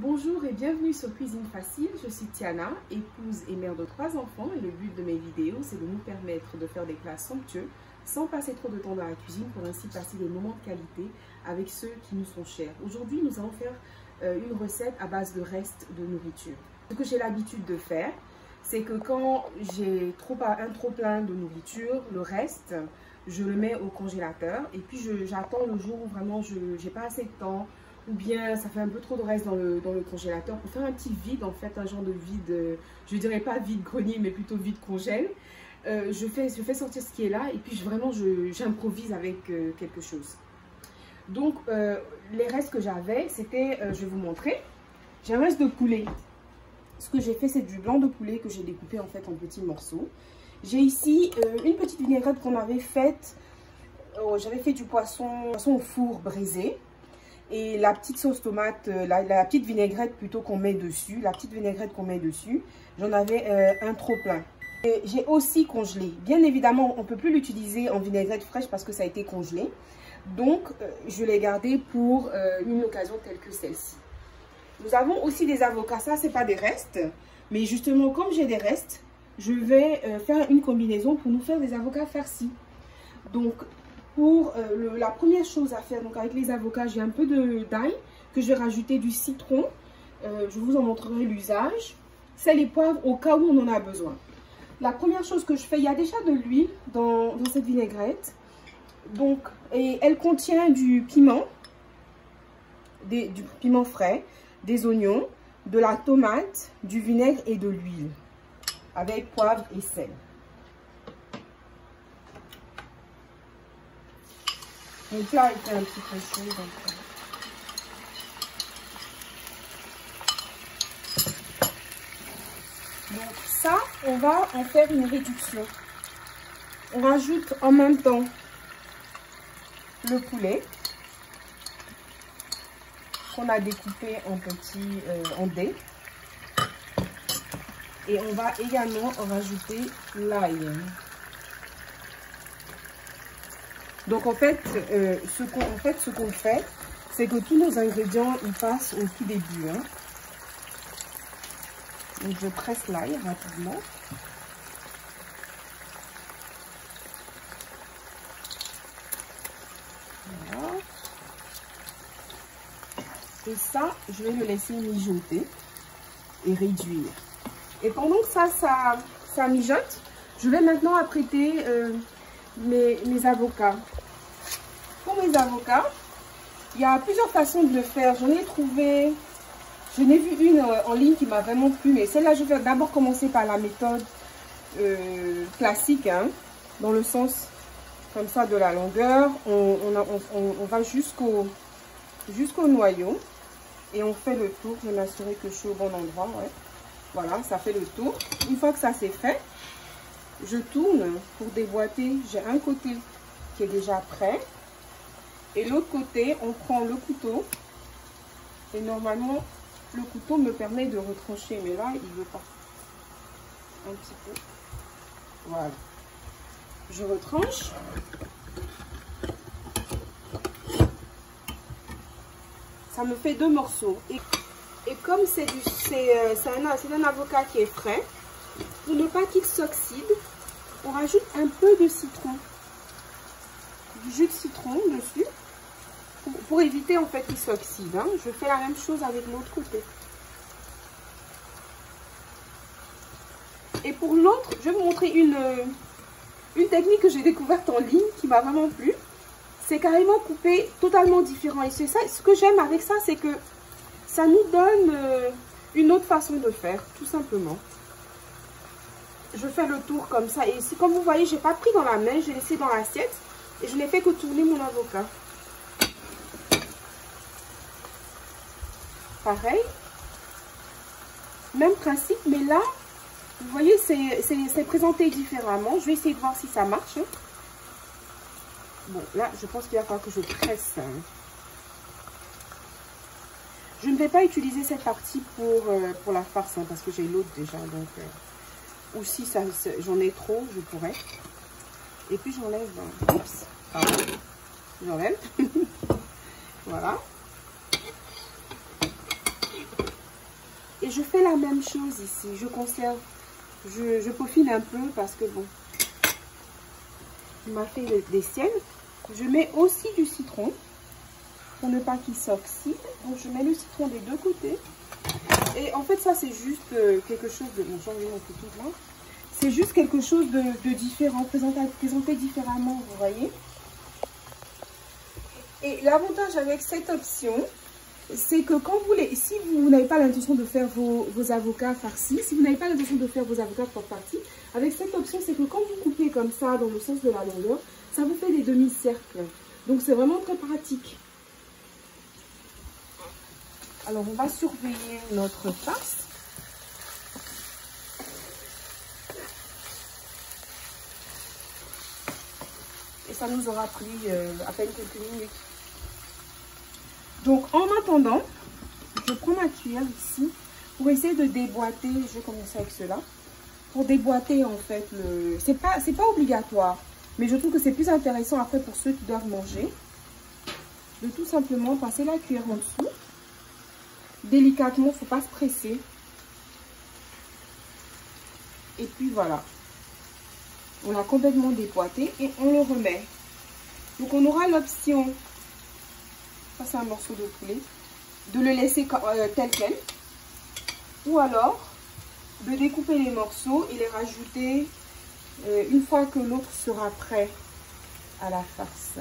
Bonjour et bienvenue sur Cuisine Facile, je suis Tiana, épouse et mère de 3 enfants et le but de mes vidéos c'est de nous permettre de faire des plats somptueux sans passer trop de temps dans la cuisine pour ainsi passer des moments de qualité avec ceux qui nous sont chers. Aujourd'hui nous allons faire une recette à base de restes de nourriture. Ce que j'ai l'habitude de faire, c'est que quand j'ai un trop plein de nourriture, le reste, je le mets au congélateur et puis j'attends le jour où vraiment je n'ai pas assez de temps ou bien ça fait un peu trop de reste dans le congélateur pour faire un petit vide, en fait, un genre de vide, je dirais pas vide grenier, mais plutôt vide congèle. Je fais sortir ce qui est là et puis vraiment j'improvise avec quelque chose. Donc, les restes que j'avais, c'était, je vais vous montrer, j'ai un reste de poulet. Ce que j'ai fait, c'est du blanc de poulet que j'ai découpé en fait en petits morceaux. J'ai ici une petite vinaigrette qu'on avait faite. J'avais fait du poisson au four braisé. Et la petite sauce tomate, la petite vinaigrette plutôt qu'on met dessus. La petite vinaigrette qu'on met dessus. J'en avais un trop plein. J'ai aussi congelé. Bien évidemment, on ne peut plus l'utiliser en vinaigrette fraîche parce que ça a été congelé. Donc, je l'ai gardé pour une occasion telle que celle-ci. Nous avons aussi des avocats. Ça, ce n'est pas des restes. Mais justement, comme j'ai des restes, je vais faire une combinaison pour nous faire des avocats farcis. Donc, pour la première chose à faire, donc avec les avocats, j'ai un peu d'ail que je vais rajouter du citron. Je vous en montrerai l'usage. Sel et poivre au cas où on en a besoin. La première chose que je fais, il y a déjà de l'huile dans cette vinaigrette. Donc, et elle contient du piment, du piment frais, des oignons, de la tomate, du vinaigre et de l'huile avec poivre et sel. Mon plat était un petit peu chaud. Donc ça, on va en faire une réduction. On rajoute en même temps le poulet qu'on a découpé en dés. Et on va également en rajouter l'ail. Donc en fait, ce qu'on fait, c'est que tous nos ingrédients, ils passent au tout début. Hein. Donc je presse l'ail rapidement. Voilà. Et ça, je vais le laisser mijoter et réduire. Et pendant que ça mijote, je vais maintenant apprêter mes avocats. Pour mes avocats, il y a plusieurs façons de le faire. J'en ai vu une en ligne qui m'a vraiment plu, mais celle-là, je vais d'abord commencer par la méthode classique, hein, dans le sens comme ça de la longueur. On va jusqu'au noyau et on fait le tour. Je vais m'assurer que je suis au bon endroit. Ouais. Voilà, ça fait le tour. Une fois que ça c'est fait, je tourne pour déboîter. J'ai un côté qui est déjà prêt. Et l'autre côté, on prend le couteau. Et normalement, le couteau me permet de retrancher. Mais là, il ne veut pas. Un petit peu. Voilà. Je retranche. Ça me fait 2 morceaux. Et comme c'est un avocat qui est frais, pour ne pas qu'il s'oxyde, on rajoute un peu de citron. Du jus de citron dessus. Pour éviter en fait qu'il s'oxyde. Hein. Je fais la même chose avec l'autre côté. Et pour l'autre, je vais vous montrer une technique que j'ai découverte en ligne qui m'a vraiment plu. C'est carrément coupé totalement différent. Et c'est ça, ce que j'aime avec ça, c'est que ça nous donne une autre façon de faire, tout simplement. Je fais le tour comme ça. Et ici, comme vous voyez, je n'ai pas pris dans la main, j'ai laissé dans l'assiette. Et je n'ai fait que tourner mon avocat. Pareil. Même principe, mais là, vous voyez, c'est présenté différemment. Je vais essayer de voir si ça marche. Bon, là, je pense qu'il va falloir que je presse. Je ne vais pas utiliser cette partie pour la farce, hein, parce que j'ai l'autre déjà. Donc, ou si j'en ai trop, je pourrais. Et puis, j'enlève. Oups, pardon. J'enlève. Voilà. Et je fais la même chose ici. Je conserve, je peaufine un peu parce que bon, il m'a fait des siennes. Je mets aussi du citron pour ne pas qu'il s'oxyde. Donc je mets le citron des deux côtés. Et en fait ça c'est juste quelque chose de... Bon, j'en ai mon couteau là. C'est juste quelque chose de différent, présenté différemment, vous voyez. Et l'avantage avec cette option, c'est que quand vous les... Si vous n'avez pas l'intention de faire vos avocats farcis, si vous n'avez pas l'intention de faire vos avocats porte-partie, avec cette option, c'est que quand vous coupez comme ça, dans le sens de la longueur, ça vous fait des demi-cercles. Donc c'est vraiment très pratique. Alors on va surveiller notre face. Et ça nous aura pris à peine quelques minutes. Donc en attendant, je prends ma cuillère ici pour essayer de déboîter. Je vais commencer avec cela. Pour déboîter en fait, c'est pas obligatoire. Mais je trouve que c'est plus intéressant après pour ceux qui doivent manger. De tout simplement passer la cuillère en dessous. Délicatement, il ne faut pas se presser. Et puis voilà. On l'a complètement déboîté et on le remet. Donc on aura l'option, ça c'est un morceau de poulet, de le laisser tel quel. Ou alors de découper les morceaux et les rajouter une fois que l'autre sera prêt à la farce.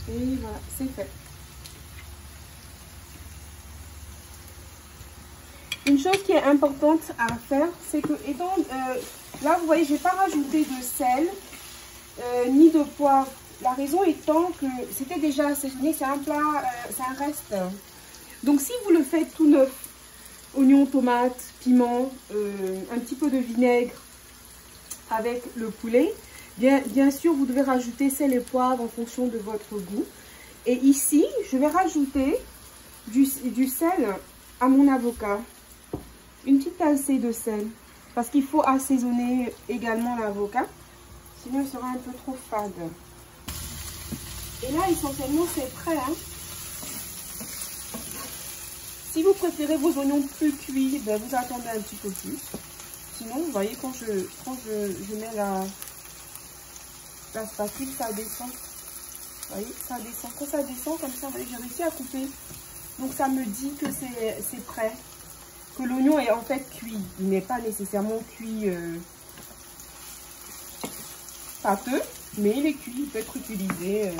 Et voilà, c'est fait. Une chose qui est importante à faire, c'est que là vous voyez, je n'ai pas rajouté de sel ni de poivre. La raison étant que c'était déjà assaisonné, c'est un plat, c'est un reste. Donc si vous le faites tout neuf, oignons, tomates, piment, un petit peu de vinaigre avec le poulet, bien sûr vous devez rajouter sel et poivre en fonction de votre goût. Et ici, je vais rajouter du sel à mon avocat. Une petite pincée de sel. Parce qu'il faut assaisonner également l'avocat. Sinon, il sera un peu trop fade. Et là, essentiellement, c'est prêt. Hein. Si vous préférez vos oignons plus cuits, ben, vous attendez un petit peu plus. Sinon, vous voyez, quand je mets la spatule, ça descend. Vous voyez, ça descend. Quand ça descend, comme ça, vous voyez, j'ai réussi à couper. Donc, ça me dit que c'est prêt. Que l'oignon est en fait cuit. Il n'est pas nécessairement cuit pâteux, mais il est cuit. Il peut être utilisé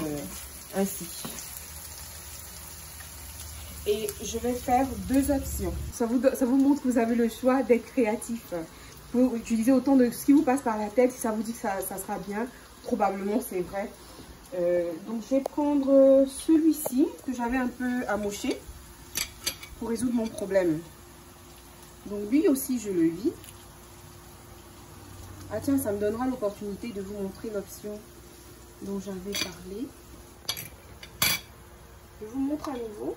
ainsi. Et je vais faire deux options. Ça vous montre que vous avez le choix d'être créatif. Vous pouvez utiliser autant de ce qui vous passe par la tête. Si ça vous dit que ça sera bien, probablement c'est vrai. Donc je vais prendre celui-ci que j'avais un peu amoché pour résoudre mon problème. Donc lui aussi je le vide. Ah tiens, ça me donnera l'opportunité de vous montrer l'option dont j'avais parlé. Je vous montre à nouveau.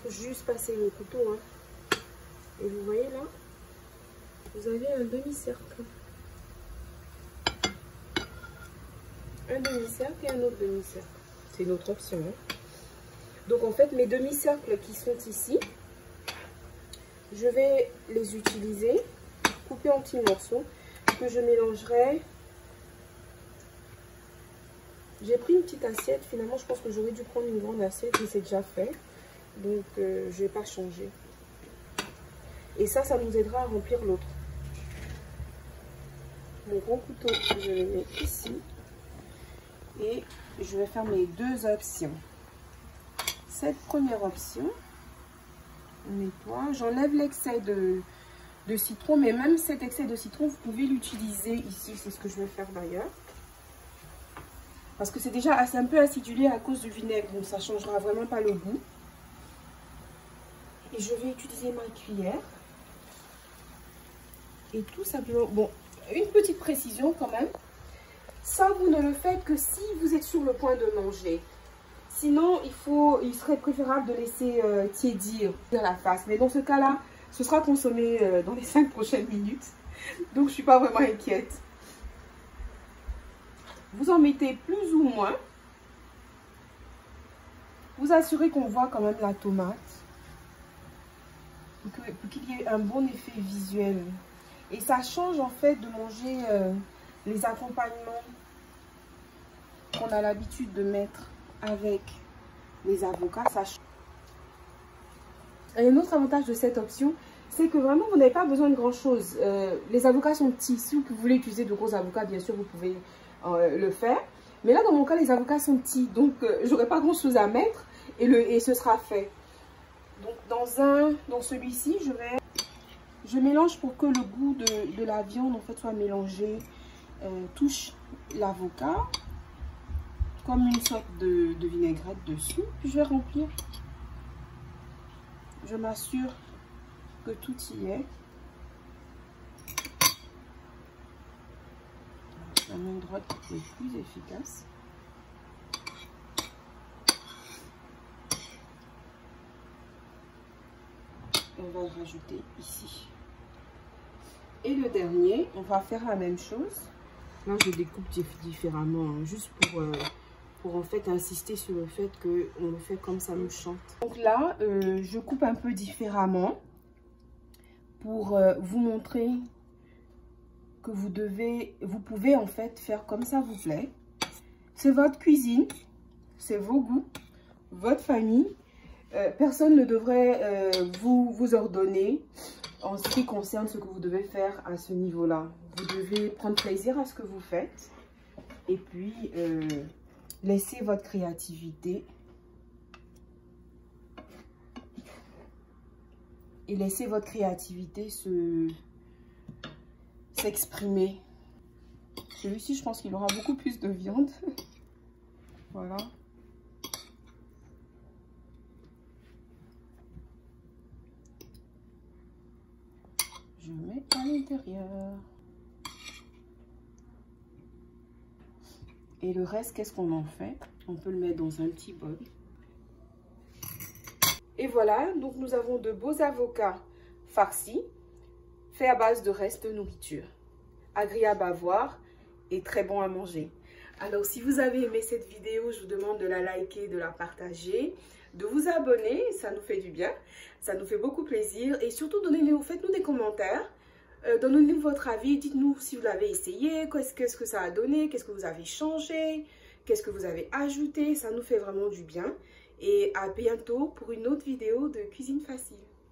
Juste passer le couteau. Hein. Et vous voyez là, vous avez un demi-cercle. Un demi-cercle et un autre demi-cercle. C'est une autre option. Hein. Donc en fait, mes demi-cercles qui sont ici, je vais les utiliser, couper en petits morceaux, que je mélangerai. J'ai pris une petite assiette, finalement je pense que j'aurais dû prendre une grande assiette, mais c'est déjà fait. Donc je ne vais pas changer. Et ça nous aidera à remplir l'autre. Mon grand couteau, je le mets ici. Et je vais faire mes deux options. Cette première option, on nettoie, j'enlève l'excès de citron, mais même cet excès de citron, vous pouvez l'utiliser ici, c'est ce que je vais faire d'ailleurs. Parce que c'est déjà assez un peu acidulé à cause du vinaigre, donc ça ne changera vraiment pas le goût. Et je vais utiliser ma cuillère. Et tout simplement, bon, une petite précision quand même. Ça, vous ne le faites que si vous êtes sur le point de manger. Sinon, il serait préférable de laisser tiédir la face. Mais dans ce cas-là, ce sera consommé dans les 5 prochaines minutes. Donc, je ne suis pas vraiment inquiète. Vous en mettez plus ou moins. Vous assurez qu'on voit quand même la tomate. Pour qu'il y ait un bon effet visuel. Et ça change en fait de manger les accompagnements qu'on a l'habitude de mettre avec les avocats. Ça change. Et un autre avantage de cette option, c'est que vraiment vous n'avez pas besoin de grand chose. Les avocats sont petits. Si vous voulez utiliser de gros avocats, bien sûr vous pouvez le faire. Mais là dans mon cas les avocats sont petits. Donc j'aurai pas grand chose à mettre et ce sera fait. Donc dans celui-ci, je mélange pour que le goût de la viande en fait soit mélangé, touche l'avocat, comme une sorte de vinaigrette dessus. Puis je vais remplir. Je m'assure que tout y est. La main droite est plus efficace. On va le rajouter ici. Et le dernier, on va faire la même chose. Là, je découpe différemment, hein, juste pour en fait insister sur le fait qu'on le fait comme ça nous chante. Donc là, je coupe un peu différemment pour vous montrer que vous pouvez en fait faire comme ça vous plaît. C'est votre cuisine, c'est vos goûts, votre famille. Personne ne devrait vous ordonner en ce qui concerne ce que vous devez faire à ce niveau-là. Vous devez prendre plaisir à ce que vous faites et puis laisser votre créativité s'exprimer. Celui-ci, je pense qu'il aura beaucoup plus de viande. Voilà. Je mets à l'intérieur. Et le reste, qu'est-ce qu'on en fait? On peut le mettre dans un petit bol. Et voilà, donc nous avons de beaux avocats farcis, faits à base de restes de nourriture. Agréable à voir et très bon à manger. Alors, si vous avez aimé cette vidéo, je vous demande de la liker, de la partager, de vous abonner, ça nous fait du bien, ça nous fait beaucoup plaisir. Et surtout, faites-nous des commentaires, donnez-nous votre avis, dites-nous si vous l'avez essayé, qu'est-ce que ça a donné, qu'est-ce que vous avez changé, qu'est-ce que vous avez ajouté, ça nous fait vraiment du bien. Et à bientôt pour une autre vidéo de cuisine facile.